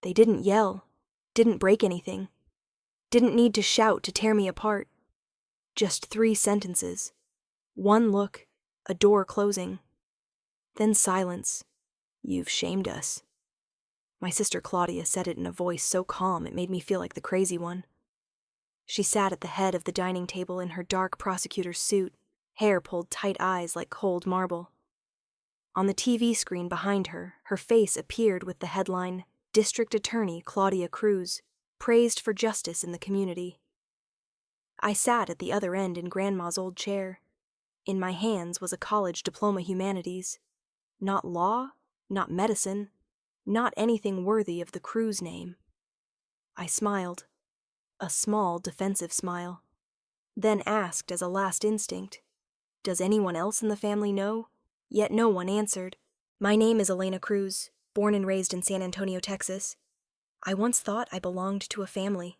They didn't yell, didn't break anything, didn't need to shout to tear me apart. Just 3 sentences. One look, a door closing. Then silence. "You've shamed us." My sister Claudia said it in a voice so calm it made me feel like the crazy one. She sat at the head of the dining table in her dark prosecutor's suit, hair pulled tight, eyes like cold marble. On the TV screen behind her, her face appeared with the headline, "District Attorney Claudia Cruz Praised for Justice in the Community." I sat at the other end in Grandma's old chair. In my hands was a college diploma Humanities. Not law, not medicine, not anything worthy of the Cruz name. I smiled, a small defensive smile, then asked as a last instinct, "Does anyone else in the family know?" Yet no one answered. "My name is Elena Cruz, born and raised in San Antonio, Texas. I once thought I belonged to a family,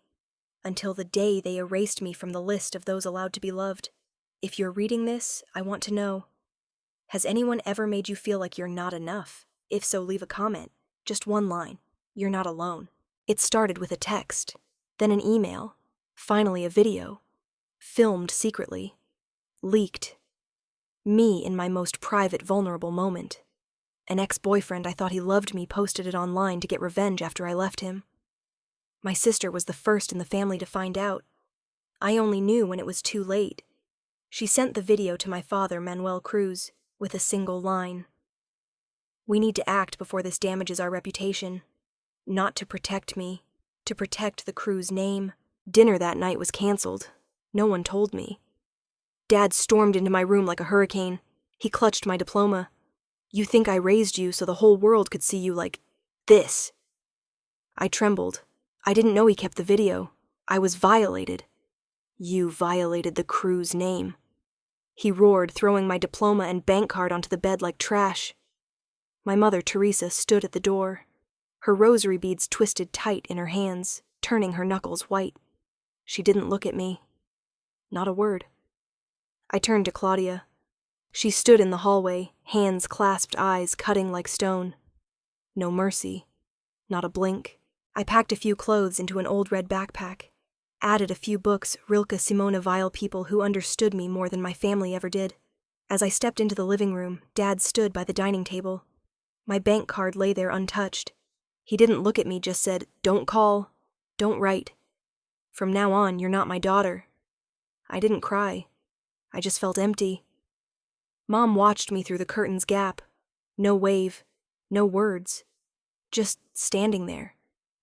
until the day they erased me from the list of those allowed to be loved. If you're reading this, I want to know, has anyone ever made you feel like you're not enough? If so, leave a comment. Just one line. You're not alone." It started with a text, then an email, finally a video, filmed secretly, leaked. Me in my most private, vulnerable moment. An ex-boyfriend I thought he loved me posted it online to get revenge after I left him. My sister was the first in the family to find out. I only knew when it was too late. She sent the video to my father, Manuel Cruz, with a single line. "We need to act before this damages our reputation. Not to protect me, to protect the Cruz name." Dinner that night was canceled. No one told me. Dad stormed into my room like a hurricane. He clutched my diploma. "You think I raised you so the whole world could see you like this." I trembled. I didn't know he kept the video. I was violated. "You violated the Cruz name," he roared, throwing my diploma and bank card onto the bed like trash. My mother, Teresa, stood at the door. Her rosary beads twisted tight in her hands, turning her knuckles white. She didn't look at me. Not a word. I turned to Claudia. She stood in the hallway, hands clasped, eyes cutting like stone. No mercy. Not a blink. I packed a few clothes into an old red backpack, added a few books, Rilke Simona Weil, people who understood me more than my family ever did. As I stepped into the living room, Dad stood by the dining table. My bank card lay there untouched. He didn't look at me, just said, "Don't call, don't write. From now on, you're not my daughter." I didn't cry. I just felt empty. Mom watched me through the curtain's gap. No wave, no words. Just standing there,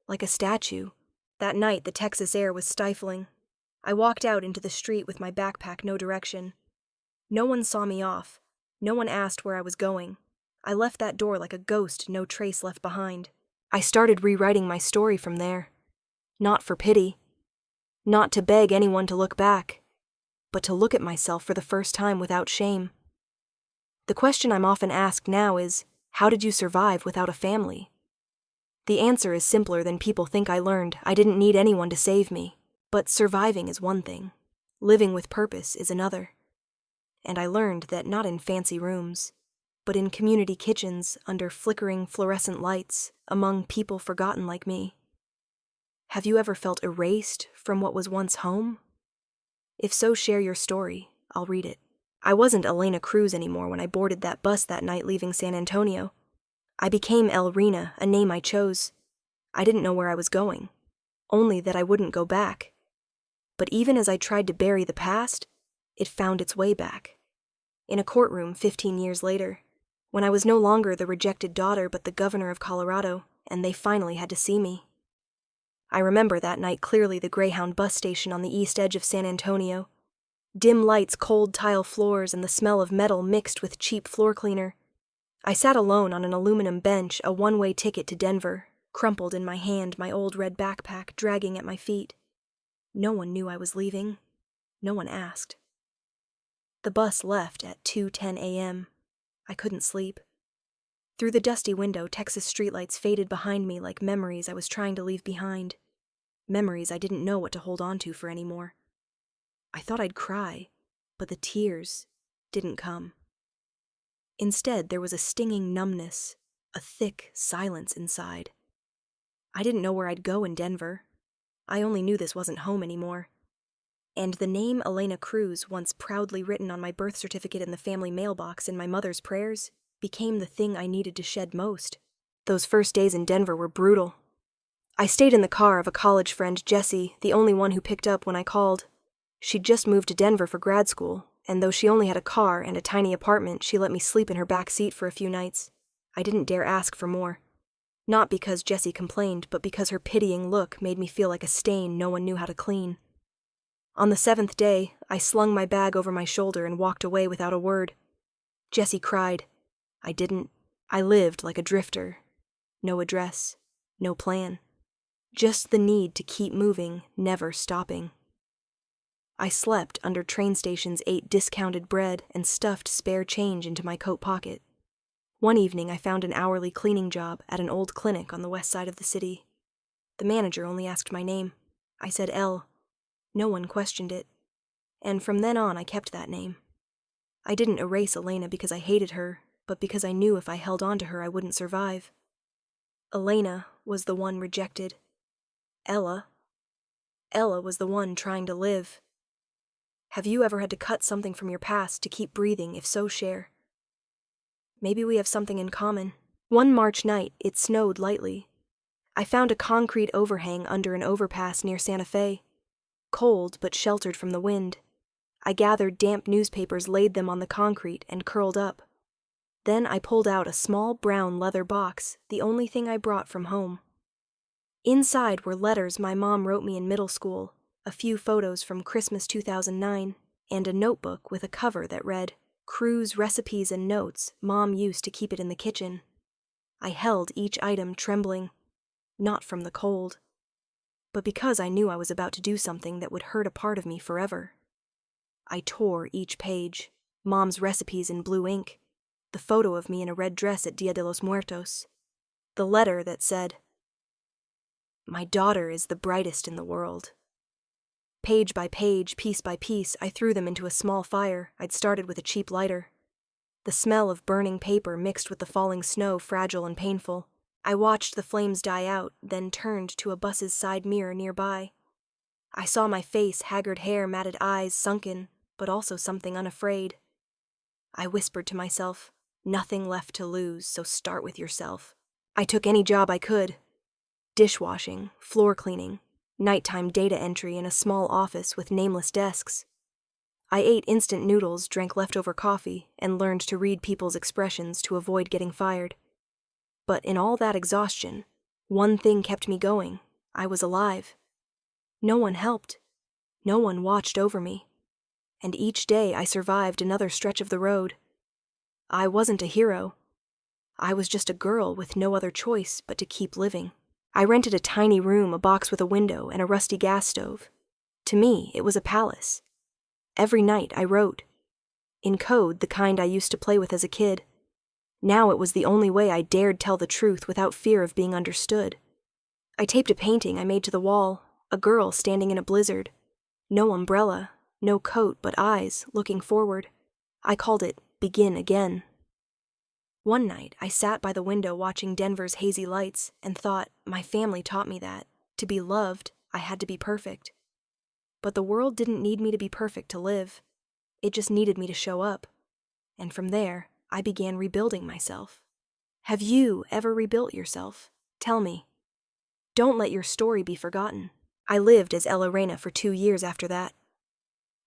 like a statue. That night, the Texas air was stifling. I walked out into the street with my backpack, no direction. No one saw me off. No one asked where I was going. I left that door like a ghost, no trace left behind. I started rewriting my story from there. Not for pity. Not to beg anyone to look back, but to look at myself for the first time without shame. The question I'm often asked now is, how did you survive without a family? The answer is simpler than people think. I learned I didn't need anyone to save me. But surviving is one thing. Living with purpose is another. And I learned that not in fancy rooms, but in community kitchens under flickering fluorescent lights, among people forgotten like me. Have you ever felt erased from what was once home? If so, share your story. I'll read it. I wasn't Elena Cruz anymore when I boarded that bus that night leaving San Antonio. I became Elrena, a name I chose. I didn't know where I was going, only that I wouldn't go back. But even as I tried to bury the past, it found its way back. In a courtroom 15 years later, when I was no longer the rejected daughter but the governor of Colorado, and they finally had to see me. I remember that night clearly, the Greyhound bus station on the east edge of San Antonio. Dim lights, cold tile floors, and the smell of metal mixed with cheap floor cleaner. I sat alone on an aluminum bench, a one-way ticket to Denver, crumpled in my hand, my old red backpack dragging at my feet. No one knew I was leaving. No one asked. The bus left at 2:10 a.m. I couldn't sleep. Through the dusty window, Texas streetlights faded behind me like memories I was trying to leave behind. Memories I didn't know what to hold on to for anymore. I thought I'd cry, but the tears didn't come. Instead, there was a stinging numbness, a thick silence inside. I didn't know where I'd go in Denver. I only knew this wasn't home anymore. And the name Elena Cruz, once proudly written on my birth certificate in the family mailbox in my mother's prayers, became the thing I needed to shed most. Those first days in Denver were brutal. I stayed in the car of a college friend, Jessie, the only one who picked up when I called. She'd just moved to Denver for grad school, and though she only had a car and a tiny apartment, she let me sleep in her back seat for a few nights. I didn't dare ask for more. Not because Jessie complained, but because her pitying look made me feel like a stain no one knew how to clean. On the 7th day, I slung my bag over my shoulder and walked away without a word. Jessie cried. I didn't. I lived like a drifter. No address, no plan. Just the need to keep moving, never stopping. I slept under train stations, ate discounted bread, and stuffed spare change into my coat pocket. One evening I found an hourly cleaning job at an old clinic on the west side of the city. The manager only asked my name. I said Elle. No one questioned it. And from then on I kept that name. I didn't erase Elena because I hated her, but because I knew if I held on to her I wouldn't survive. Elena was the one rejected. Ella was the one trying to live. Have you ever had to cut something from your past to keep breathing? If so, share. Maybe we have something in common. One March night, it snowed lightly. I found a concrete overhang under an overpass near Santa Fe. Cold, but sheltered from the wind. I gathered damp newspapers, laid them on the concrete, and curled up. Then I pulled out a small brown leather box, the only thing I brought from home. Inside were letters my mom wrote me in middle school, a few photos from Christmas 2009, and a notebook with a cover that read, Cruz Recipes and Notes, Mom used to keep it in the kitchen. I held each item trembling, not from the cold, but because I knew I was about to do something that would hurt a part of me forever. I tore each page, Mom's recipes in blue ink, the photo of me in a red dress at Dia de los Muertos, the letter that said, My daughter is the brightest in the world. Page by page, piece by piece, I threw them into a small fire I'd started with a cheap lighter. The smell of burning paper mixed with the falling snow, fragile and painful. I watched the flames die out, then turned to a bus's side mirror nearby. I saw my face, haggard hair, matted eyes, sunken, but also something unafraid. I whispered to myself, nothing left to lose, so start with yourself. I took any job I could. Dishwashing, floor cleaning, nighttime data entry in a small office with nameless desks. I ate instant noodles, drank leftover coffee, and learned to read people's expressions to avoid getting fired. But in all that exhaustion, one thing kept me going. I was alive. No one helped. No one watched over me. And each day I survived another stretch of the road. I wasn't a hero. I was just a girl with no other choice but to keep living. I rented a tiny room, a box with a window, and a rusty gas stove. To me, it was a palace. Every night I wrote. In code, the kind I used to play with as a kid. Now it was the only way I dared tell the truth without fear of being understood. I taped a painting I made to the wall, a girl standing in a blizzard. No umbrella, no coat, but eyes looking forward. I called it Begin Again. One night, I sat by the window watching Denver's hazy lights and thought, my family taught me that, to be loved, I had to be perfect. But the world didn't need me to be perfect to live. It just needed me to show up. And from there, I began rebuilding myself. Have you ever rebuilt yourself? Tell me. Don't let your story be forgotten. I lived as Ella Reina for 2 years after that.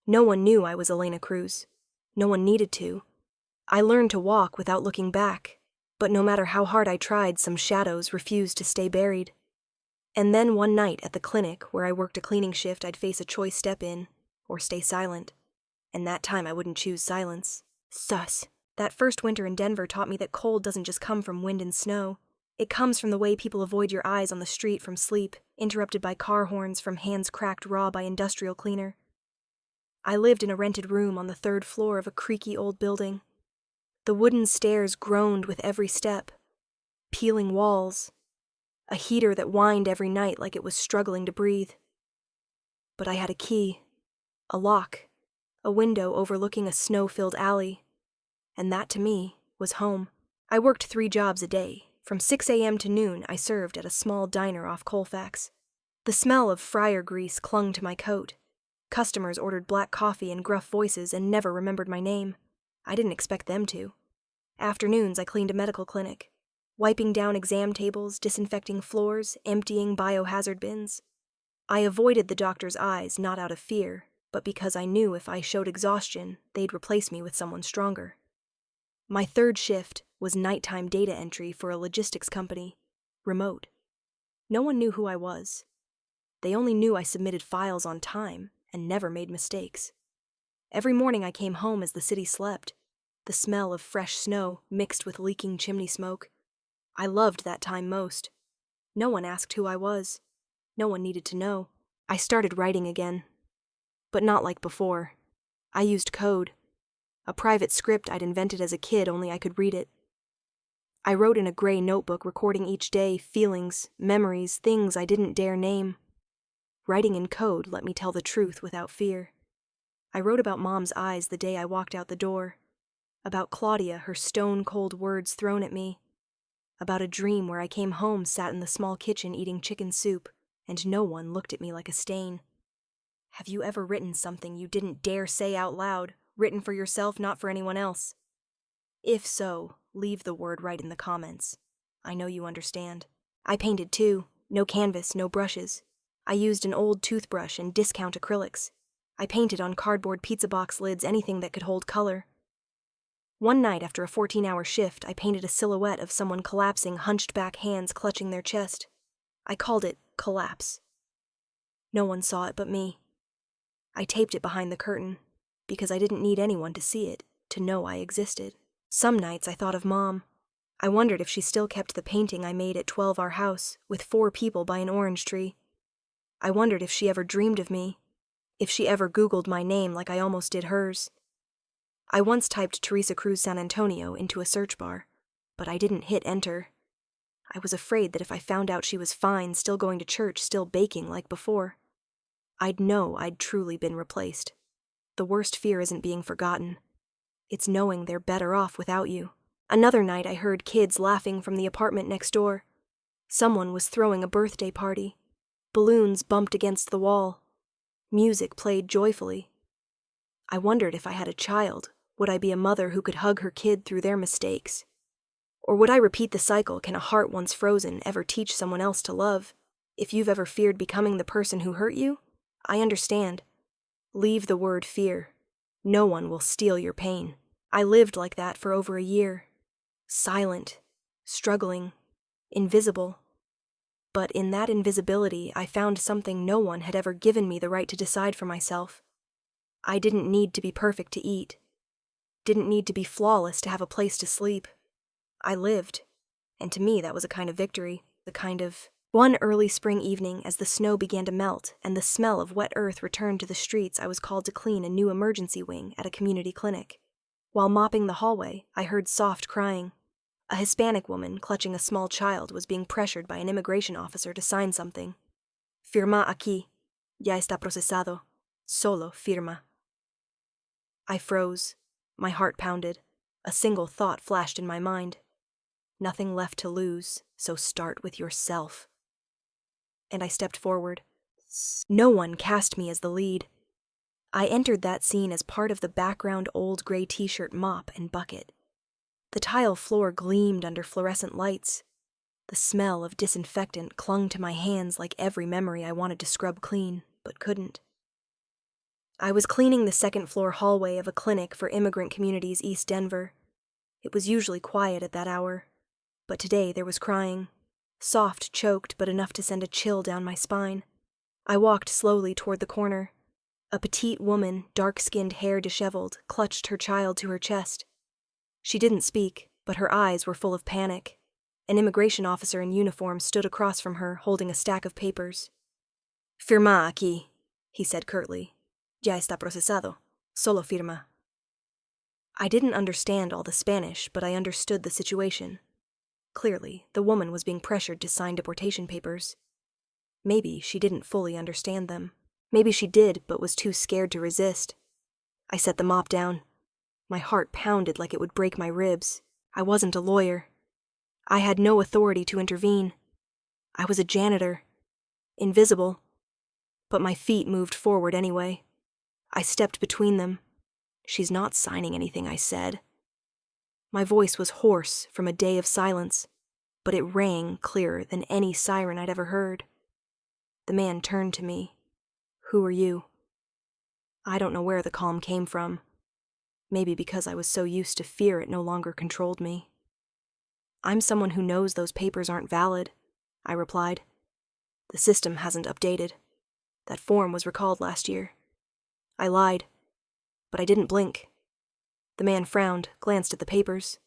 No one knew I was Elena Cruz. No one needed to. I learned to walk without looking back, but no matter how hard I tried, some shadows refused to stay buried. And then one night at the clinic where I worked a cleaning shift, I'd face a choice: step in or stay silent. And that time I wouldn't choose silence. Sus. That first winter in Denver taught me that cold doesn't just come from wind and snow. It comes from the way people avoid your eyes on the street from sleep, interrupted by car horns, from hands cracked raw by industrial cleaner. I lived in a rented room on the 3rd floor of a creaky old building. The wooden stairs groaned with every step. Peeling walls. A heater that whined every night like it was struggling to breathe. But I had a key. A lock. A window overlooking a snow-filled alley. And that, to me, was home. I worked 3 jobs a day, From 6 a.m. to noon, I served at a small diner off Colfax. The smell of fryer grease clung to my coat. Customers ordered black coffee in gruff voices and never remembered my name. I didn't expect them to. Afternoons, I cleaned a medical clinic, wiping down exam tables, disinfecting floors, emptying biohazard bins. I avoided the doctor's eyes not out of fear, but because I knew if I showed exhaustion, they'd replace me with someone stronger. My third shift was nighttime data entry for a logistics company, remote. No one knew who I was. They only knew I submitted files on time and never made mistakes. Every morning I came home as the city slept, the smell of fresh snow mixed with leaking chimney smoke. I loved that time most. No one asked who I was. No one needed to know. I started writing again. But not like before. I used code. A private script I'd invented as a kid, only I could read it. I wrote in a gray notebook, recording each day feelings, memories, things I didn't dare name. Writing in code let me tell the truth without fear. I wrote about Mom's eyes the day I walked out the door. About Claudia, her stone-cold words thrown at me. About a dream where I came home, sat in the small kitchen eating chicken soup, and no one looked at me like a stain. Have you ever written something you didn't dare say out loud, written for yourself, not for anyone else? If so, leave the word right in the comments. I know you understand. I painted too. No canvas, no brushes. I used an old toothbrush and discount acrylics. I painted on cardboard pizza box lids anything that could hold color. One night after a 14-hour shift, I painted a silhouette of someone collapsing, hunched back hands clutching their chest. I called it Collapse. No one saw it but me. I taped it behind the curtain, because I didn't need anyone to see it, to know I existed. Some nights I thought of Mom. I wondered if she still kept the painting I made at 12 Our House, with 4 people by an orange tree. I wondered if she ever dreamed of me, if she ever Googled my name like I almost did hers. I once typed Teresa Cruz San Antonio into a search bar, but I didn't hit enter. I was afraid that if I found out she was fine, still going to church, still baking like before, I'd know I'd truly been replaced. The worst fear isn't being forgotten. It's knowing they're better off without you. Another night I heard kids laughing from the apartment next door. Someone was throwing a birthday party. Balloons bumped against the wall. Music played joyfully. I wondered if I had a child, would I be a mother who could hug her kid through their mistakes? Or would I repeat the cycle, can a heart once frozen ever teach someone else to love? If you've ever feared becoming the person who hurt you, I understand. Leave the word fear. No one will steal your pain. I lived like that for over a year. Silent, struggling, invisible. But in that invisibility, I found something no one had ever given me the right to decide for myself. I didn't need to be perfect to eat. Didn't need to be flawless to have a place to sleep. I lived, and to me that was a kind of victory, the kind of... One early spring evening, as the snow began to melt and the smell of wet earth returned to the streets, I was called to clean a new emergency wing at a community clinic. While mopping the hallway, I heard soft crying. A Hispanic woman, clutching a small child, was being pressured by an immigration officer to sign something. Firma aquí. Ya está procesado. Solo firma. I froze. My heart pounded. A single thought flashed in my mind. Nothing left to lose, so start with yourself. And I stepped forward. No one cast me as the lead. I entered that scene as part of the background old gray t-shirt mop and bucket. The tile floor gleamed under fluorescent lights. The smell of disinfectant clung to my hands like every memory I wanted to scrub clean, but couldn't. I was cleaning the second-floor hallway of a clinic for immigrant communities East Denver. It was usually quiet at that hour, but today there was crying. Soft, choked, but enough to send a chill down my spine. I walked slowly toward the corner. A petite woman, dark-skinned hair disheveled, clutched her child to her chest. She didn't speak, but her eyes were full of panic. An immigration officer in uniform stood across from her, holding a stack of papers. Firma aquí, he said curtly. Ya está procesado. Solo firma. I didn't understand all the Spanish, but I understood the situation. Clearly, the woman was being pressured to sign deportation papers. Maybe she didn't fully understand them. Maybe she did, but was too scared to resist. I set the mop down. My heart pounded like it would break my ribs. I wasn't a lawyer. I had no authority to intervene. I was a janitor, invisible, but my feet moved forward anyway. I stepped between them. "She's not signing anything," I said. My voice was hoarse from a day of silence, but it rang clearer than any siren I'd ever heard. The man turned to me. "Who are you?" I don't know where the calm came from. Maybe because I was so used to fear it no longer controlled me. "I'm someone who knows those papers aren't valid," I replied. "The system hasn't updated. That form was recalled last year." I lied, but I didn't blink. The man frowned, glanced at the papers,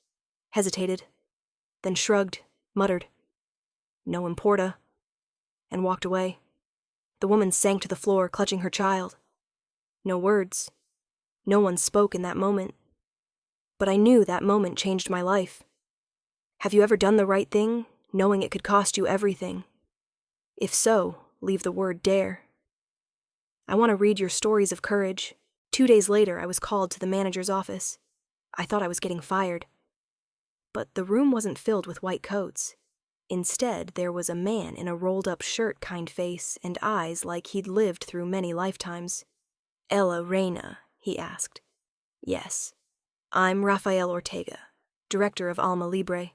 hesitated, then shrugged, muttered, "No importa," and walked away. The woman sank to the floor, clutching her child. No words. No one spoke in that moment. But I knew that moment changed my life. Have you ever done the right thing, knowing it could cost you everything? If so, leave the word dare. I want to read your stories of courage. 2 days later, I was called to the manager's office. I thought I was getting fired. But the room wasn't filled with white coats. Instead, there was a man in a rolled-up shirt kind face and eyes like he'd lived through many lifetimes. "Ella Reina?" he asked. "Yes. I'm Rafael Ortega, director of Alma Libre."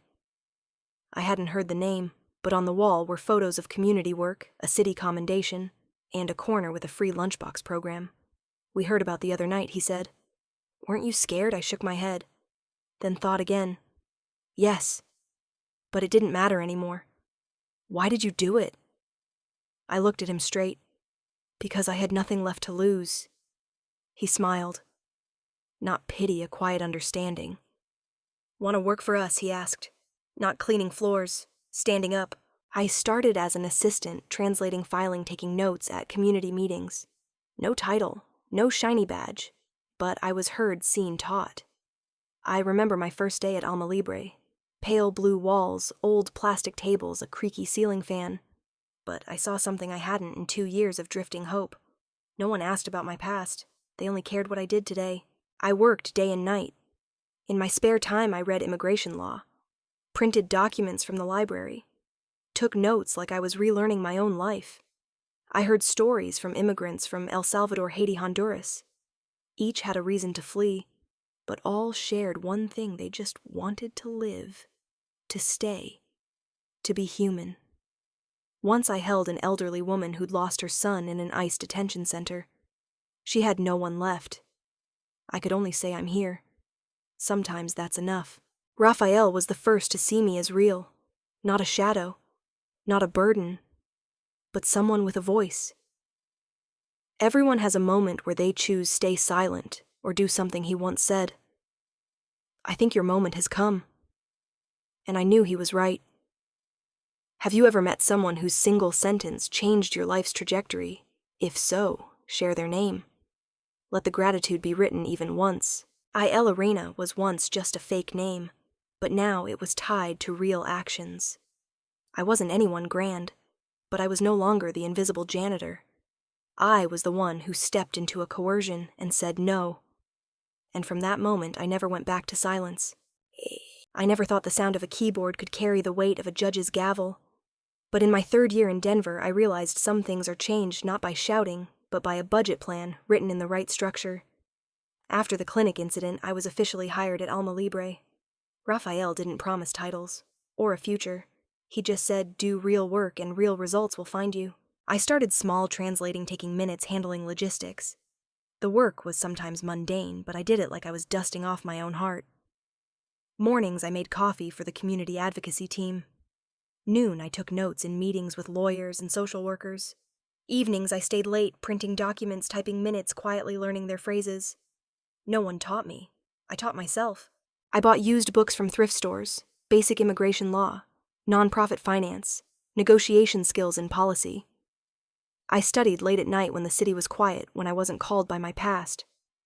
I hadn't heard the name, but on the wall were photos of community work, a city commendation, and a corner with a free lunchbox program. "We heard about the other night," he said. "Weren't you scared?" I shook my head, then thought again. Yes, but it didn't matter anymore. "Why did you do it?" I looked at him straight. "Because I had nothing left to lose." He smiled. Not pity, a quiet understanding. "Want to work for us?" he asked. "Not cleaning floors, standing up." I started as an assistant, translating filing, taking notes at community meetings. No title, no shiny badge, but I was heard, seen, taught. I remember my first day at Alma Libre. Pale blue walls, old plastic tables, a creaky ceiling fan. But I saw something I hadn't in 2 years of drifting hope. No one asked about my past. They only cared what I did today. I worked day and night. In my spare time, I read immigration law, printed documents from the library, took notes like I was relearning my own life. I heard stories from immigrants from El Salvador, Haiti, Honduras. Each had a reason to flee, but all shared one thing: they just wanted to live, to stay, to be human. Once I held an elderly woman who'd lost her son in an ICE detention center. She had no one left. I could only say I'm here. Sometimes that's enough. Raphael was the first to see me as real, not a shadow, not a burden, but someone with a voice. Everyone has a moment where they choose stay silent or do something he once said. "I think your moment has come." And I knew he was right. Have you ever met someone whose single sentence changed your life's trajectory? If so, share their name. Let the gratitude be written even once. Ella Reina was once just a fake name, but now it was tied to real actions. I wasn't anyone grand, but I was no longer the invisible janitor. I was the one who stepped into a coercion and said no. And from that moment, I never went back to silence. I never thought the sound of a keyboard could carry the weight of a judge's gavel. But in my 3rd year in Denver, I realized some things are changed not by shouting, but by a budget plan written in the right structure. After the clinic incident, I was officially hired at Alma Libre. Raphael didn't promise titles, or a future. He just said, "Do real work and real results will find you." I started small, translating, taking minutes, handling logistics. The work was sometimes mundane, but I did it like I was dusting off my own heart. Mornings, I made coffee for the community advocacy team. Noon, I took notes in meetings with lawyers and social workers. Evenings, I stayed late, printing documents, typing minutes, quietly learning their phrases. No one taught me. I taught myself. I bought used books from thrift stores, basic immigration law, nonprofit finance, negotiation skills and policy. I studied late at night when the city was quiet, when I wasn't called by my past.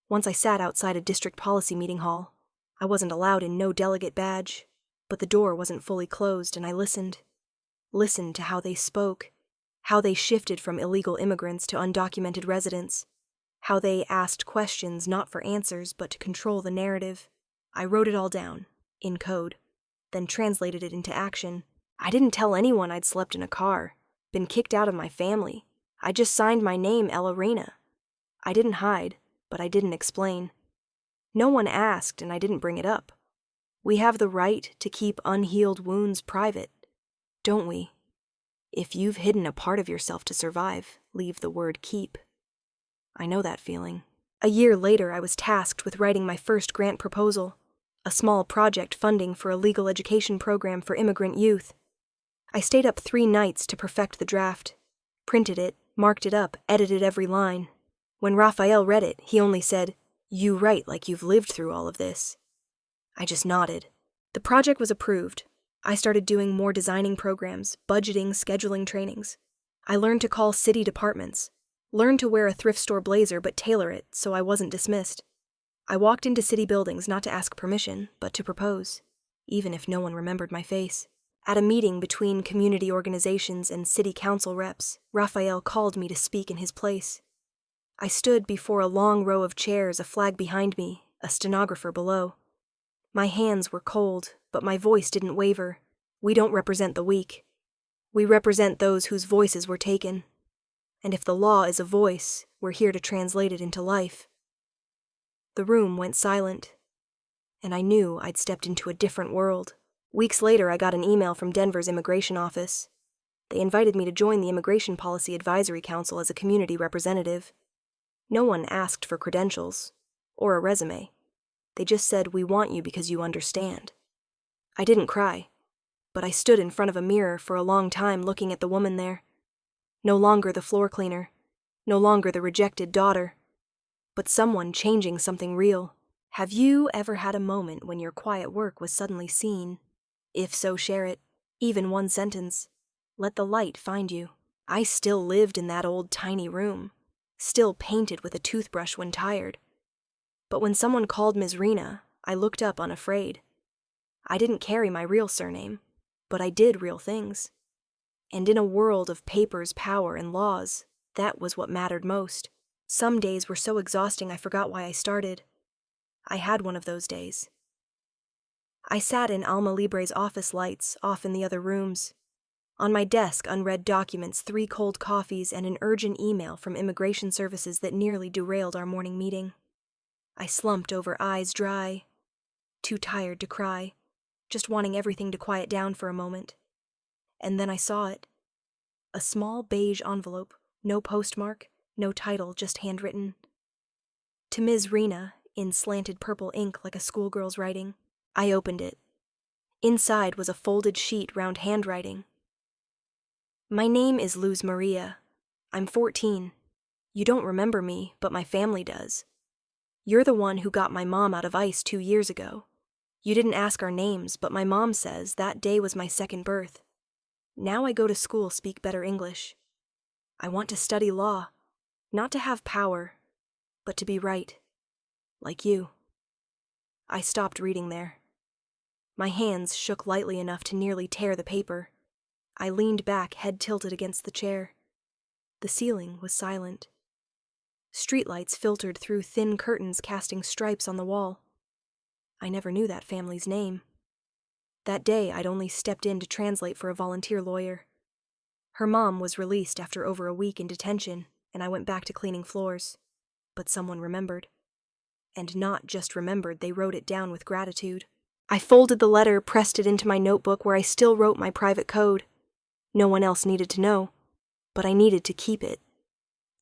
Once I sat outside a district policy meeting hall. I wasn't allowed in, no delegate badge, but the door wasn't fully closed, and I listened to how they spoke, how they shifted from illegal immigrants to undocumented residents, how they asked questions not for answers but to control the narrative. I wrote it all down, in code. then translated it into action. I didn't tell anyone I'd slept in a car, been kicked out of my family. I just signed my name Ella Reina. I didn't hide, but I didn't explain. No one asked, and I didn't bring it up. We have the right to keep unhealed wounds private, don't we? If you've hidden a part of yourself to survive, leave the word keep. I know that feeling. A year later, I was tasked with writing my first grant proposal, a small project funding for a legal education program for immigrant youth. I stayed up 3 nights to perfect the draft, printed it, marked it up, edited every line. When Raphael read it, he only said, "You write like you've lived through all of this." I just nodded. The project was approved. I started doing more designing programs, budgeting, scheduling trainings. I learned to call city departments, learned to wear a thrift store blazer but tailor it so I wasn't dismissed. I walked into city buildings not to ask permission, but to propose, even if no one remembered my face. At a meeting between community organizations and city council reps, Raphael called me to speak in his place. I stood before a long row of chairs, a flag behind me, a stenographer below. My hands were cold, but my voice didn't waver. We don't represent the weak. We represent those whose voices were taken. And if the law is a voice, we're here to translate it into life. The room went silent, and I knew I'd stepped into a different world. Weeks later, I got an email from Denver's immigration office. They invited me to join the Immigration Policy Advisory Council as a community representative. No one asked for credentials or a resume. They just said, "We want you because you understand." I didn't cry, but I stood in front of a mirror for a long time looking at the woman there. No longer the floor cleaner, no longer the rejected daughter, but someone changing something real. Have you ever had a moment when your quiet work was suddenly seen? If so, share it. Even one sentence. Let the light find you. I still lived in that old tiny room, still painted with a toothbrush when tired. But when someone called Ms. Rena, I looked up unafraid. I didn't carry my real surname, but I did real things. And in a world of papers, power, and laws, that was what mattered most. Some days were so exhausting I forgot why I started. I had one of those days. I sat in Alma Libre's office lights, off in the other rooms. On my desk, unread documents, 3 cold coffees, and an urgent email from immigration services that nearly derailed our morning meeting. I slumped over, eyes dry, too tired to cry, just wanting everything to quiet down for a moment. And then I saw it. A small beige envelope, no postmark, no title, just handwritten. To Ms. Rena, in slanted purple ink like a schoolgirl's writing. I opened it. Inside was a folded sheet round handwriting. "My name is Luz Maria. I'm 14. You don't remember me, but my family does. You're the one who got my mom out of ICE 2 years ago. You didn't ask our names, but my mom says that day was my second birth. Now I go to school, speak better English. I want to study law, not to have power, but to be right, like you." I stopped reading there. My hands shook lightly enough to nearly tear the paper. I leaned back, head tilted against the chair. The ceiling was silent. Streetlights filtered through thin curtains, casting stripes on the wall. I never knew that family's name. That day, I'd only stepped in to translate for a volunteer lawyer. Her mom was released after over a week in detention, and I went back to cleaning floors. But someone remembered. And not just remembered, they wrote it down with gratitude. I folded the letter, pressed it into my notebook where I still wrote my private code. No one else needed to know, but I needed to keep it.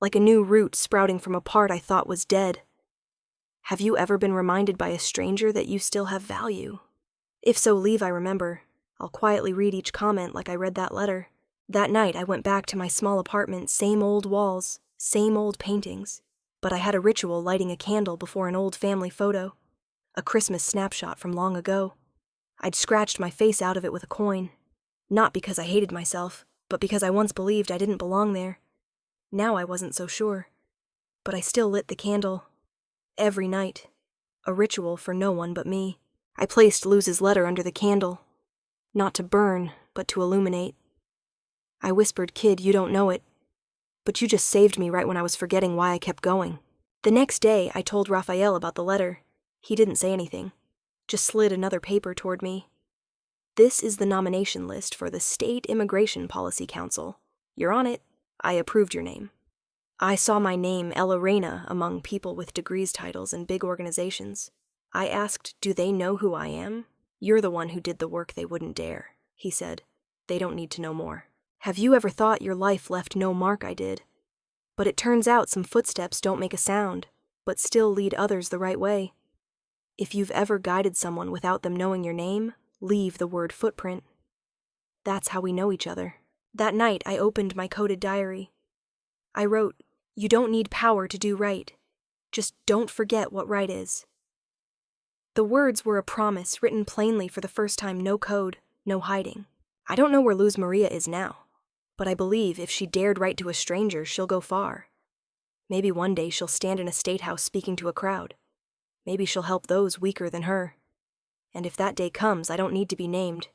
Like a new root sprouting from a part I thought was dead. Have you ever been reminded by a stranger that you still have value? If so, leave I remember. I'll quietly read each comment like I read that letter. That night I went back to my small apartment, same old walls, same old paintings. But I had a ritual, lighting a candle before an old family photo. A Christmas snapshot from long ago. I'd scratched my face out of it with a coin. Not because I hated myself, but because I once believed I didn't belong there. Now I wasn't so sure. But I still lit the candle. Every night. A ritual for no one but me. I placed Luz's letter under the candle. Not to burn, but to illuminate. I whispered, "Kid, you don't know it, but you just saved me right when I was forgetting why I kept going." The next day, I told Raphael about the letter. He didn't say anything, just slid another paper toward me. This is the nomination list for the State Immigration Policy Council. You're on it. I approved your name. I saw my name, Ella Reina, among people with degrees titles and big organizations. I asked, do they know who I am? You're the one who did the work they wouldn't dare, he said. They don't need to know more. Have you ever thought your life left no mark? I did. But it turns out some footsteps don't make a sound, but still lead others the right way. If you've ever guided someone without them knowing your name, leave the word footprint. That's how we know each other. That night, I opened my coded diary. I wrote, you don't need power to do right. Just don't forget what right is. The words were a promise written plainly for the first time, no code, no hiding. I don't know where Luz Maria is now, but I believe if she dared write to a stranger, she'll go far. Maybe one day she'll stand in a state house speaking to a crowd. Maybe she'll help those weaker than her. And if that day comes, I don't need to be named.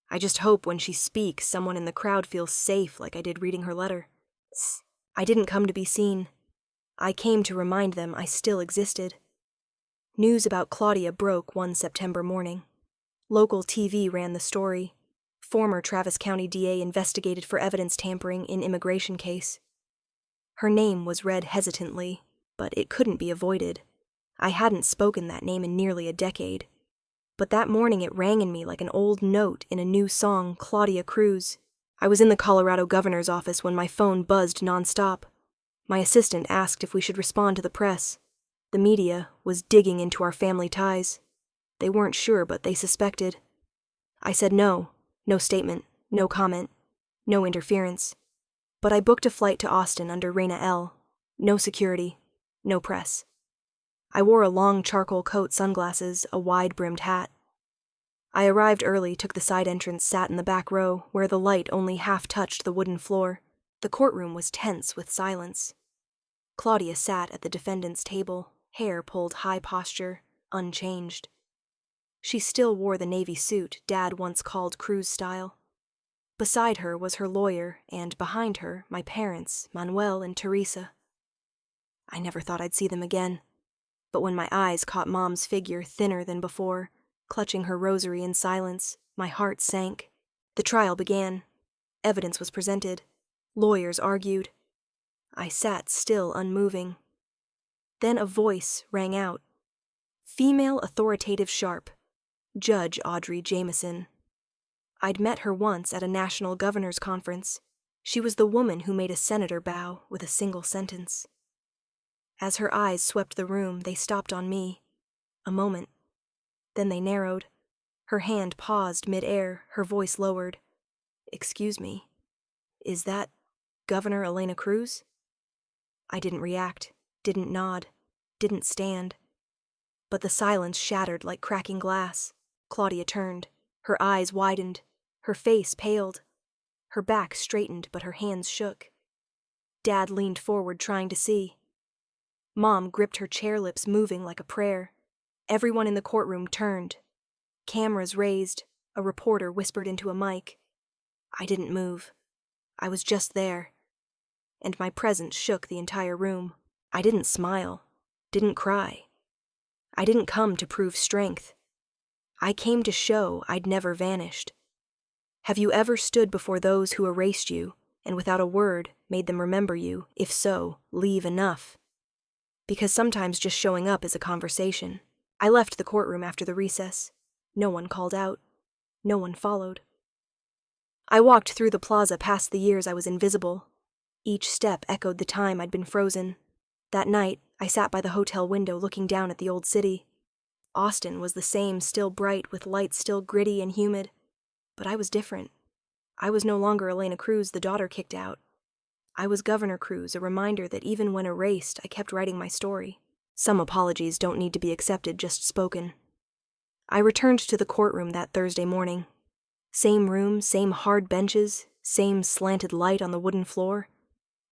I just hope when she speaks, someone in the crowd feels safe like I did reading her letter. I didn't come to be seen. I came to remind them I still existed. News about Claudia broke one September morning. Local TV ran the story. Former Travis County DA investigated for evidence tampering in immigration case. Her name was read hesitantly, but it couldn't be avoided. I hadn't spoken that name in nearly a decade. But that morning it rang in me like an old note in a new song, Claudia Cruz. I was in the Colorado governor's office when my phone buzzed nonstop. My assistant asked if we should respond to the press. The media was digging into our family ties. They weren't sure, but they suspected. I said no statement, no comment, no interference. But I booked a flight to Austin under Reina L. No security, no press. I wore a long charcoal coat, sunglasses, a wide-brimmed hat. I arrived early, took the side entrance, sat in the back row, where the light only half touched the wooden floor. The courtroom was tense with silence. Claudia sat at the defendant's table, hair pulled high posture, unchanged. She still wore the navy suit Dad once called Cruz style. Beside her was her lawyer, and behind her, my parents, Manuel and Teresa. I never thought I'd see them again. But when my eyes caught Mom's figure thinner than before, clutching her rosary in silence, my heart sank. The trial began. Evidence was presented. Lawyers argued. I sat still, unmoving. Then a voice rang out. Female authoritative sharp. Judge Audrey Jameson. I'd met her once at a national governor's conference. She was the woman who made a senator bow with a single sentence. As her eyes swept the room, they stopped on me. A moment. Then they narrowed. Her hand paused mid-air, her voice lowered. Excuse me. Is that Governor Elena Cruz? I didn't react, didn't nod, didn't stand. But the silence shattered like cracking glass. Claudia turned. Her eyes widened. Her face paled. Her back straightened, but her hands shook. Dad leaned forward, trying to see. Mom gripped her chair, lips moving like a prayer. Everyone in the courtroom turned. Cameras raised. A reporter whispered into a mic. I didn't move. I was just there. And my presence shook the entire room. I didn't smile. Didn't cry. I didn't come to prove strength. I came to show I'd never vanished. Have you ever stood before those who erased you, and without a word made them remember you? If so, leave enough. Because sometimes just showing up is a conversation. I left the courtroom after the recess. No one called out. No one followed. I walked through the plaza past the years I was invisible. Each step echoed the time I'd been frozen. That night, I sat by the hotel window looking down at the old city. Austin was the same, still bright, with lights still gritty and humid. But I was different. I was no longer Elena Cruz, the daughter kicked out. I was Governor Cruz, a reminder that even when erased, I kept writing my story. Some apologies don't need to be accepted, just spoken. I returned to the courtroom that Thursday morning. Same room, same hard benches, same slanted light on the wooden floor.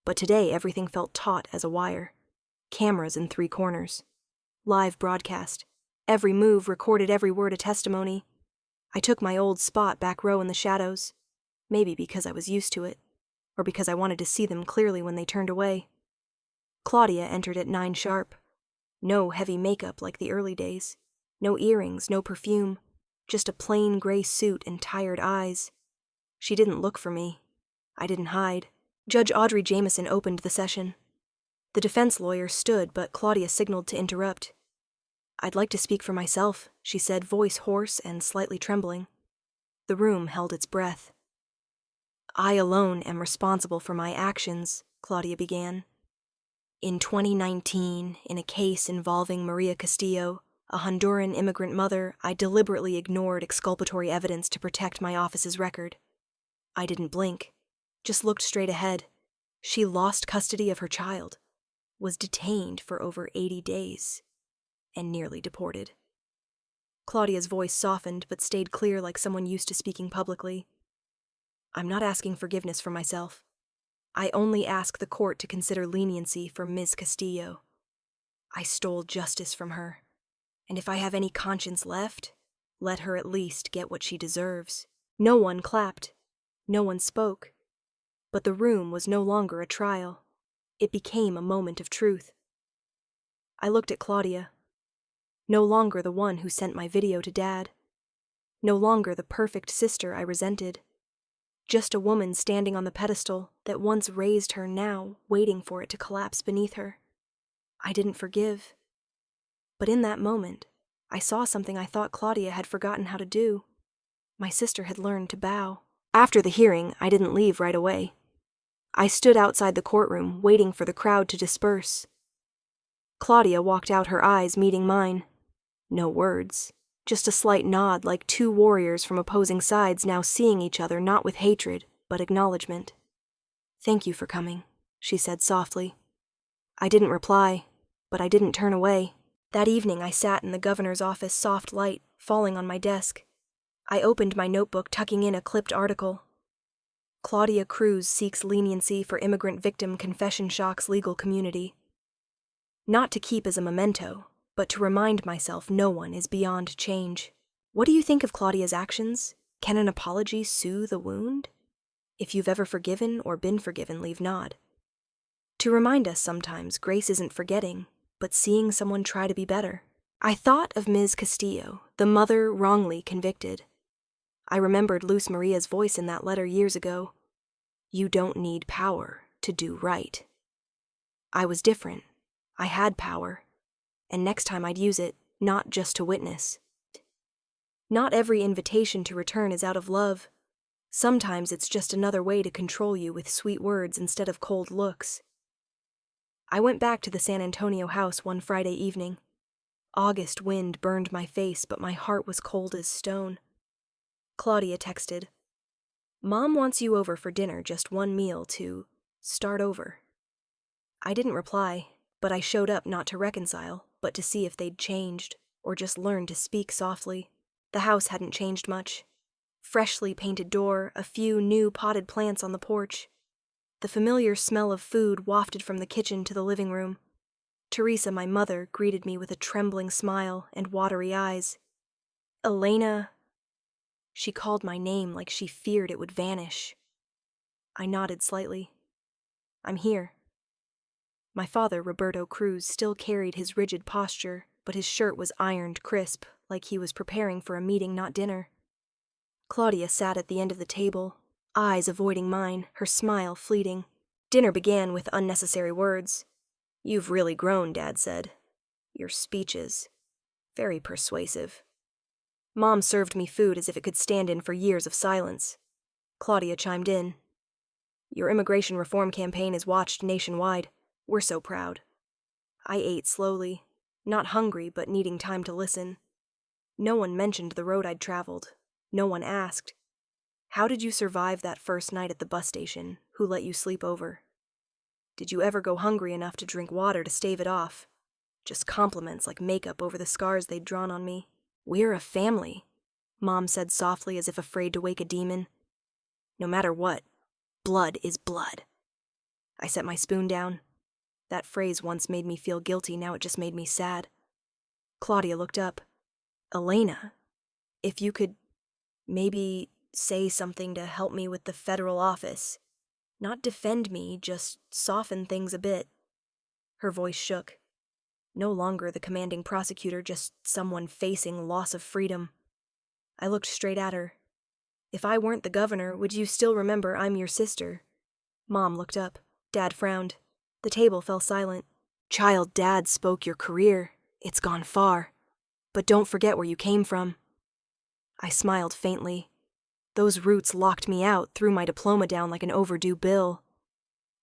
But today everything felt taut as a wire. Cameras in 3 corners. Live broadcast. Every move recorded, every word a testimony. I took my old spot back row in the shadows. Maybe because I was used to it, or because I wanted to see them clearly when they turned away. Claudia entered at 9 sharp. No heavy makeup like the early days. No earrings, no perfume. Just a plain gray suit and tired eyes. She didn't look for me. I didn't hide. Judge Audrey Jameson opened the session. The defense lawyer stood, but Claudia signaled to interrupt. "I'd like to speak for myself," she said, voice hoarse and slightly trembling. The room held its breath. "I alone am responsible for my actions," Claudia began. "In 2019, in a case involving Maria Castillo, a Honduran immigrant mother, I deliberately ignored exculpatory evidence to protect my office's record. I didn't blink, just looked straight ahead. She lost custody of her child, was detained for over 80 days, and nearly deported." Claudia's voice softened but stayed clear like someone used to speaking publicly. "I'm not asking forgiveness for myself. I only ask the court to consider leniency for Ms. Castillo. I stole justice from her, and if I have any conscience left, let her at least get what she deserves." No one clapped. No one spoke. But the room was no longer a trial. It became a moment of truth. I looked at Claudia. No longer the one who sent my video to Dad. No longer the perfect sister I resented. Just a woman standing on the pedestal that once raised her, now waiting for it to collapse beneath her. I didn't forgive. But in that moment, I saw something I thought Claudia had forgotten how to do. My sister had learned to bow. After the hearing, I didn't leave right away. I stood outside the courtroom, waiting for the crowd to disperse. Claudia walked out, her eyes meeting mine. No words, just a slight nod, like two warriors from opposing sides now seeing each other not with hatred, but acknowledgement. "Thank you for coming," she said softly. I didn't reply, but I didn't turn away. That evening I sat in the governor's office, soft light falling on my desk. I opened my notebook, tucking in a clipped article. "Claudia Cruz seeks leniency for immigrant victim confession shocks legal community." Not to keep as a memento, but to remind myself no one is beyond change. What do you think of Claudia's actions? Can an apology soothe a wound? If you've ever forgiven or been forgiven, leave nod. To remind us sometimes grace isn't forgetting, but seeing someone try to be better. I thought of Ms. Castillo, the mother wrongly convicted. I remembered Luz Maria's voice in that letter years ago. "You don't need power to do right." I was different. I had power. And next time I'd use it, not just to witness. Not every invitation to return is out of love. Sometimes it's just another way to control you with sweet words instead of cold looks. I went back to the San Antonio house one Friday evening. August wind burned my face, but my heart was cold as stone. Claudia texted, "Mom wants you over for dinner, just one meal to start over." I didn't reply, but I showed up not to reconcile, but to see if they'd changed, or just learned to speak softly. The house hadn't changed much. Freshly painted door, a few new potted plants on the porch. The familiar smell of food wafted from the kitchen to the living room. Teresa, my mother, greeted me with a trembling smile and watery eyes. "Elena." She called my name like she feared it would vanish. I nodded slightly. "I'm here." My father, Roberto Cruz, still carried his rigid posture, but his shirt was ironed crisp, like he was preparing for a meeting, not dinner. Claudia sat at the end of the table, eyes avoiding mine, her smile fleeting. Dinner began with unnecessary words. "You've really grown," Dad said. "Your speeches. Very persuasive." Mom served me food as if it could stand in for years of silence. Claudia chimed in. "Your immigration reform campaign is watched nationwide. We're so proud." I ate slowly, not hungry but needing time to listen. No one mentioned the road I'd traveled. No one asked, "How did you survive that first night at the bus station? Who let you sleep over? Did you ever go hungry enough to drink water to stave it off?" Just compliments like makeup over the scars they'd drawn on me. "We're a family," Mom said softly as if afraid to wake a demon. "No matter what, blood is blood." I set my spoon down. That phrase once made me feel guilty, now it just made me sad. Claudia looked up. "Elena, if you could maybe say something to help me with the federal office. Not defend me, just soften things a bit." Her voice shook. No longer the commanding prosecutor, just someone facing loss of freedom. I looked straight at her. If I weren't the governor, would you still remember I'm your sister? Mom looked up. Dad frowned. The table fell silent. Child, Dad spoke your career. It's gone far. But don't forget where you came from. I smiled faintly. Those roots locked me out, threw my diploma down like an overdue bill.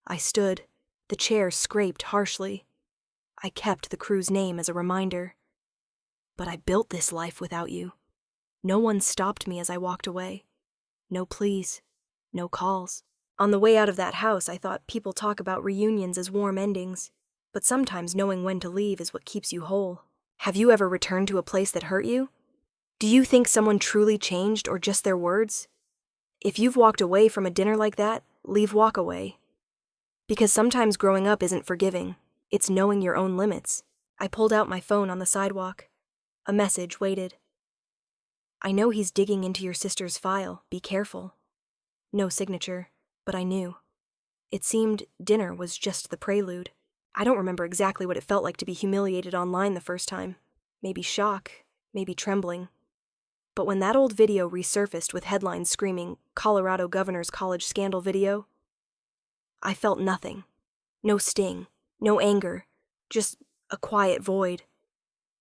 I stood. The chair scraped harshly. I kept the Cruz name as a reminder. But I built this life without you. No one stopped me as I walked away. No pleas. No calls. On the way out of that house, I thought people talk about reunions as warm endings. But sometimes knowing when to leave is what keeps you whole. Have you ever returned to a place that hurt you? Do you think someone truly changed or just their words? If you've walked away from a dinner like that, leave walk away. Because sometimes growing up isn't forgiving. It's knowing your own limits. I pulled out my phone on the sidewalk. A message waited. I know he's digging into your sister's file. Be careful. No signature, but I knew. It seemed dinner was just the prelude. I don't remember exactly what it felt like to be humiliated online the first time. Maybe shock, maybe trembling. But when that old video resurfaced with headlines screaming, Colorado Governor's College Scandal Video, I felt nothing. No sting, no anger, just a quiet void.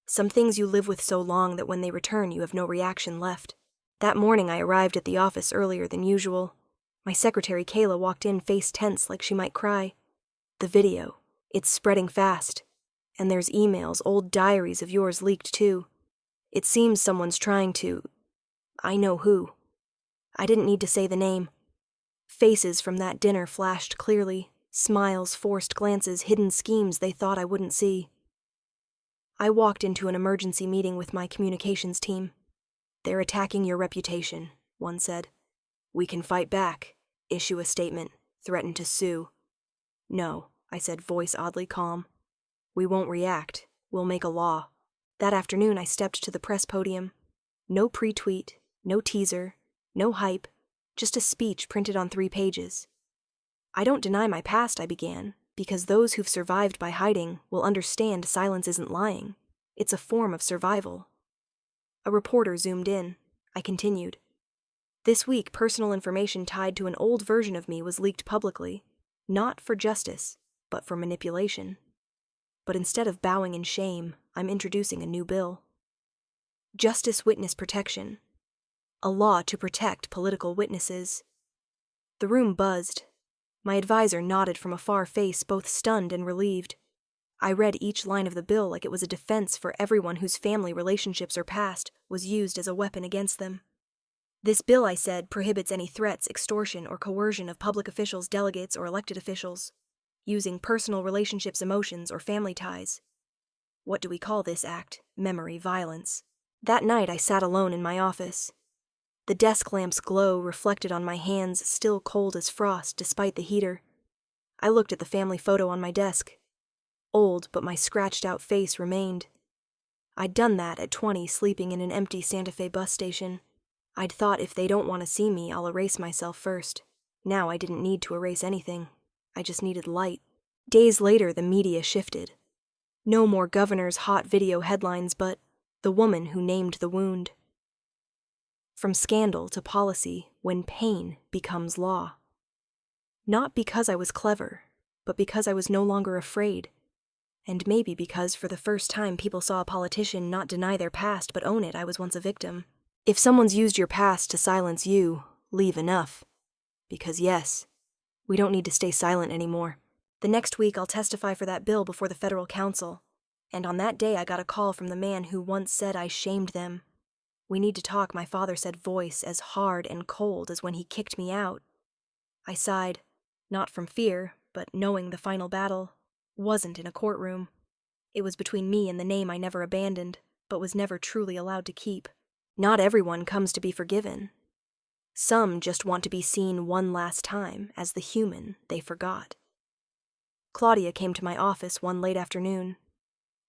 Some things you live with so long that when they return you have no reaction left. That morning I arrived at the office earlier than usual. My secretary Kayla walked in face tense like she might cry. The video, it's spreading fast. And there's emails, old diaries of yours leaked too. It seems someone's trying to... I know who. I didn't need to say the name. Faces from that dinner flashed clearly. Smiles, forced glances, hidden schemes they thought I wouldn't see. I walked into an emergency meeting with my communications team. They're attacking your reputation, one said. We can fight back, issue a statement, threaten to sue. No, I said, voice oddly calm. We won't react. We'll make a law. That afternoon I stepped to the press podium. No pre-tweet, no teaser, no hype, just a speech printed on 3 pages. I don't deny my past, I began, because those who've survived by hiding will understand silence isn't lying. It's a form of survival. A reporter zoomed in. I continued. This week, personal information tied to an old version of me was leaked publicly, not for justice, but for manipulation. But instead of bowing in shame, I'm introducing a new bill. Justice Witness Protection. A law to protect political witnesses. The room buzzed. My advisor nodded from a far face, both stunned and relieved. I read each line of the bill like it was a defense for everyone whose family relationships or past was used as a weapon against them. This bill, I said, prohibits any threats, extortion, or coercion of public officials, delegates, or elected officials, using personal relationships, emotions, or family ties. What do we call this act? Memory violence. That night I sat alone in my office. The desk lamp's glow reflected on my hands, still cold as frost despite the heater. I looked at the family photo on my desk. Old, but my scratched-out face remained. I'd done that at 20, sleeping in an empty Santa Fe bus station. I'd thought if they don't want to see me, I'll erase myself first. Now I didn't need to erase anything. I just needed light. Days later, the media shifted. No more governor's hot video headlines, but the woman who named the wound. From scandal to policy, when pain becomes law. Not because I was clever, but because I was no longer afraid. And maybe because for the first time people saw a politician not deny their past but own it, I was once a victim. If someone's used your past to silence you, leave enough. Because yes, we don't need to stay silent anymore. The next week I'll testify for that bill before the federal council. And on that day I got a call from the man who once said I shamed them. We need to talk, my father said, voice as hard and cold as when he kicked me out. I sighed, not from fear, but knowing the final battle wasn't in a courtroom. It was between me and the name I never abandoned, but was never truly allowed to keep. Not everyone comes to be forgiven. Some just want to be seen one last time as the human they forgot. Claudia came to my office one late afternoon.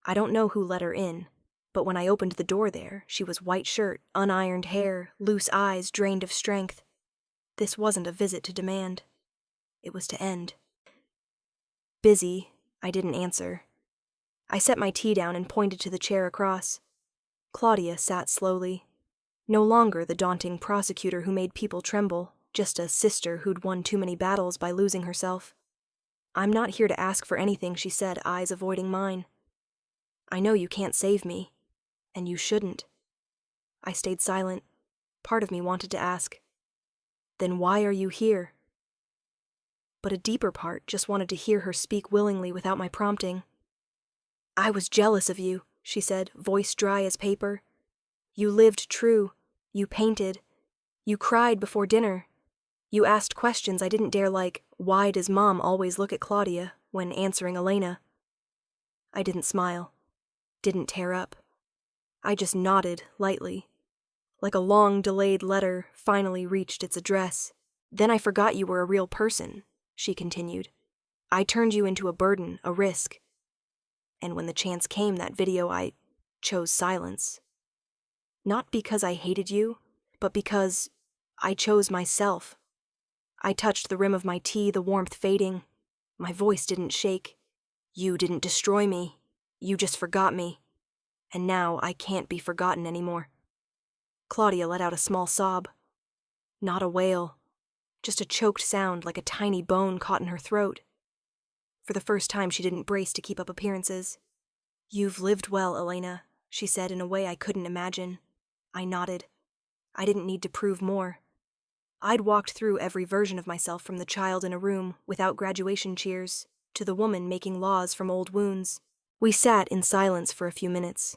I don't know who let her in, but when I opened the door there, she was white shirt, unironed hair, loose eyes drained of strength. This wasn't a visit to demand. It was to end. Busy, I didn't answer. I set my tea down and pointed to the chair across. Claudia sat slowly. No longer the daunting prosecutor who made people tremble, just a sister who'd won too many battles by losing herself. "I'm not here to ask for anything," she said, eyes avoiding mine. "I know you can't save me, and you shouldn't." I stayed silent. Part of me wanted to ask, "Then why are you here?" But a deeper part just wanted to hear her speak willingly without my prompting. "I was jealous of you," she said, voice dry as paper. "You lived true. You painted. You cried before dinner. You asked questions I didn't dare, like, why does Mom always look at Claudia when answering Elena?" I didn't smile. Didn't tear up. I just nodded lightly, like a long-delayed letter finally reached its address. "Then I forgot you were a real person," she continued. "I turned you into a burden, a risk. And when the chance came, that video, I chose silence. Not because I hated you, but because I chose myself." I touched the rim of my tea, the warmth fading. My voice didn't shake. "You didn't destroy me. You just forgot me. And now I can't be forgotten anymore." Claudia let out a small sob. Not a wail, just a choked sound like a tiny bone caught in her throat. For the first time, she didn't brace to keep up appearances. "You've lived well, Elena," she said in a way I couldn't imagine. I nodded. I didn't need to prove more. I'd walked through every version of myself, from the child in a room without graduation cheers to the woman making laws from old wounds. We sat in silence for a few minutes.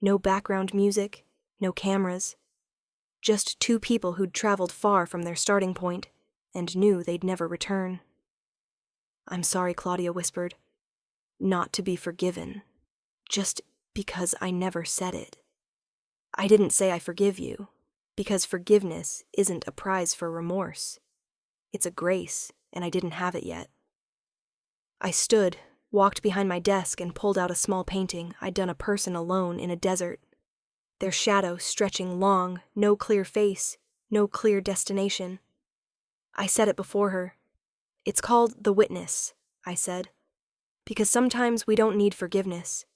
No background music, no cameras. Just two people who'd traveled far from their starting point and knew they'd never return. "I'm sorry," Claudia whispered. "Not to be forgiven. Just because I never said it. I didn't say I forgive you, because forgiveness isn't a prize for remorse. It's a grace, and I didn't have it yet." I stood, walked behind my desk, and pulled out a small painting I'd done, a person alone in a desert. Their shadow stretching long, no clear face, no clear destination. I set it before her. "It's called The Witness," I said, "because sometimes we don't need forgiveness.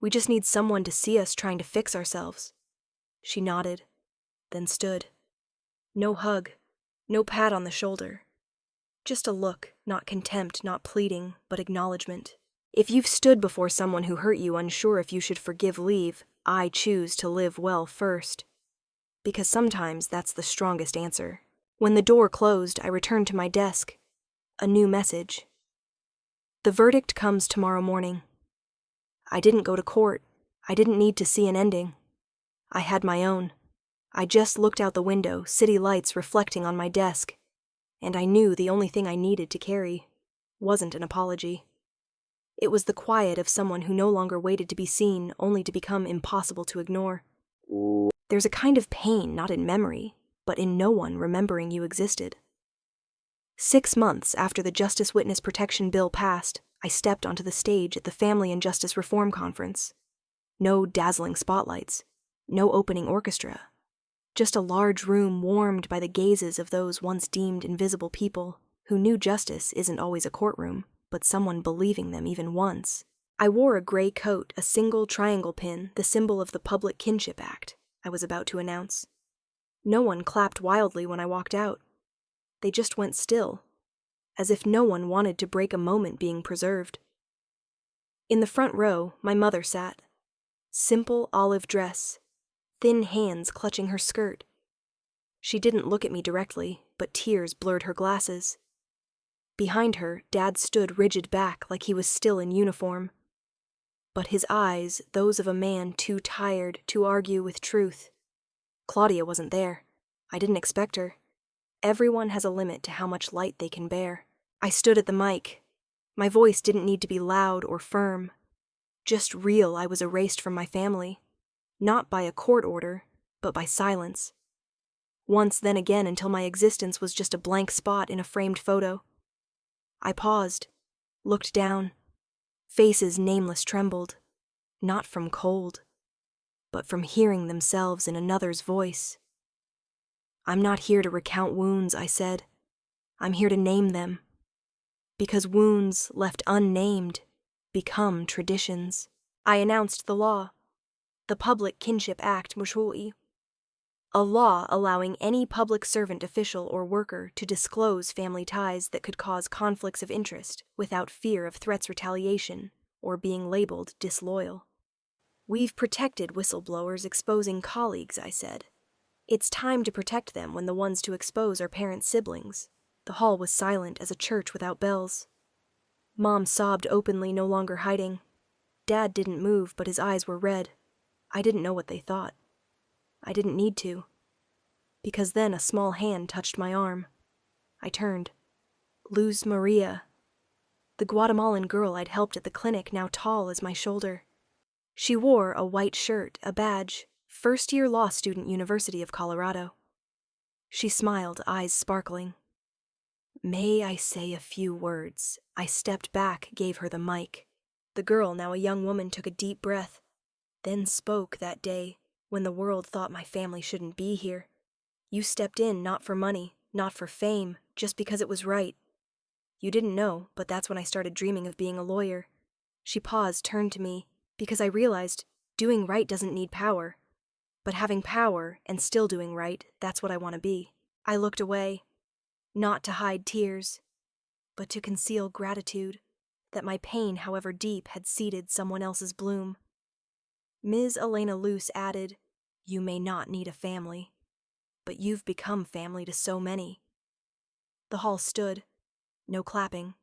We just need someone to see us trying to fix ourselves." She nodded, then stood. No hug, no pat on the shoulder. Just a look, not contempt, not pleading, but acknowledgement. "If you've stood before someone who hurt you, unsure if you should forgive, leave, I choose to live well first." Because sometimes that's the strongest answer. When the door closed, I returned to my desk. A new message. "The verdict comes tomorrow morning." I didn't go to court. I didn't need to see an ending. I had my own. I just looked out the window, city lights reflecting on my desk, and I knew the only thing I needed to carry wasn't an apology. It was the quiet of someone who no longer waited to be seen, only to become impossible to ignore. There's a kind of pain not in memory, but in no one remembering you existed. 6 months after the Justice Witness Protection Bill passed, I stepped onto the stage at the Family and Justice Reform Conference. No dazzling spotlights, no opening orchestra. Just a large room warmed by the gazes of those once deemed invisible people who knew justice isn't always a courtroom, but someone believing them even once. I wore a gray coat, a single triangle pin, the symbol of the Public Kinship Act, I was about to announce. No one clapped wildly when I walked out. They just went still, as if no one wanted to break a moment being preserved. In the front row, my mother sat. Simple olive dress, thin hands clutching her skirt. She didn't look at me directly, but tears blurred her glasses. Behind her, Dad stood rigid back like he was still in uniform. But his eyes, those of a man too tired to argue with truth. Claudia wasn't there. I didn't expect her. Everyone has a limit to how much light they can bear. I stood at the mic. My voice didn't need to be loud or firm. Just real, I was erased from my family. Not by a court order, but by silence. Once, then again, until my existence was just a blank spot in a framed photo. I paused, looked down. Faces nameless trembled, not from cold, but from hearing themselves in another's voice. "I'm not here to recount wounds," I said. "I'm here to name them. Because wounds left unnamed become traditions." I announced the law. The Public Kinship Act, Mushui. A law allowing any public servant, official, or worker to disclose family ties that could cause conflicts of interest without fear of threats, retaliation, or being labeled disloyal. We've protected whistleblowers exposing colleagues, I said. It's time to protect them when the ones to expose are parent siblings. The hall was silent as a church without bells. Mom sobbed openly, no longer hiding. Dad didn't move, but his eyes were red. I didn't know what they thought. I didn't need to. Because then a small hand touched my arm. I turned. Luz Maria. The Guatemalan girl I'd helped at the clinic, now tall as my shoulder. She wore a white shirt, a badge, first-year law student, University of Colorado. She smiled, eyes sparkling. May I say a few words? I stepped back, gave her the mic. The girl, now a young woman, took a deep breath, then spoke that day when the world thought my family shouldn't be here. You stepped in not for money, not for fame, just because it was right. You didn't know, but that's when I started dreaming of being a lawyer. She paused, turned to me, because I realized doing right doesn't need power. But having power and still doing right, that's what I want to be. I looked away, not to hide tears, but to conceal gratitude that my pain, however deep, had seeded someone else's bloom. Ms. Elena Luce added, You may not need a family, but you've become family to so many. The hall stood, no clapping,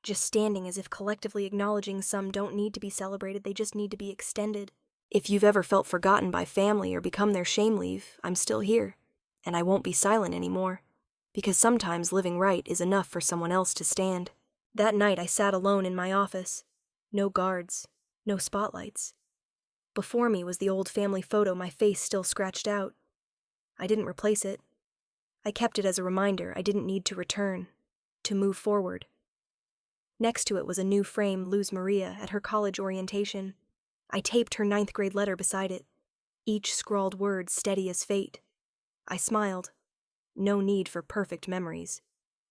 just standing as if collectively acknowledging some don't need to be celebrated, they just need to be extended. If you've ever felt forgotten by family or become their shame leave, I'm still here, and I won't be silent anymore, because sometimes living right is enough for someone else to stand. That night I sat alone in my office. No guards, no spotlights. Before me was the old family photo, my face still scratched out. I didn't replace it. I kept it as a reminder I didn't need to return, to move forward. Next to it was a new frame, Luz Maria, at her college orientation. I taped her 9th grade letter beside it, each scrawled word steady as fate. I smiled. No need for perfect memories.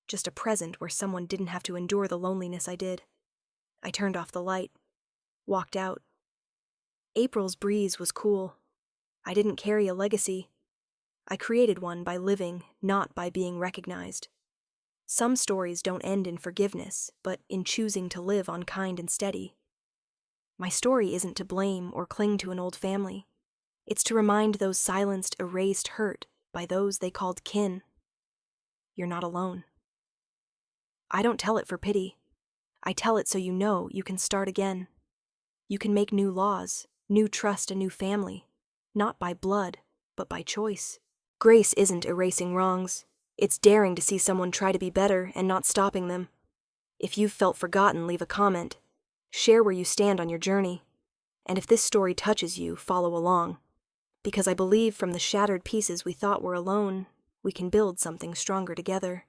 Just a present where someone didn't have to endure the loneliness I did. I turned off the light, walked out. April's breeze was cool. I didn't carry a legacy. I created one by living, not by being recognized. Some stories don't end in forgiveness, but in choosing to live on kind and steady. My story isn't to blame or cling to an old family. It's to remind those silenced, erased hurt by those they called kin. You're not alone. I don't tell it for pity. I tell it so you know you can start again. You can make new laws, new trust, a new family, not by blood, but by choice. Grace isn't erasing wrongs. It's daring to see someone try to be better and not stopping them. If you've felt forgotten, leave a comment. Share where you stand on your journey. And if this story touches you, follow along. Because I believe from the shattered pieces we thought were alone, we can build something stronger together.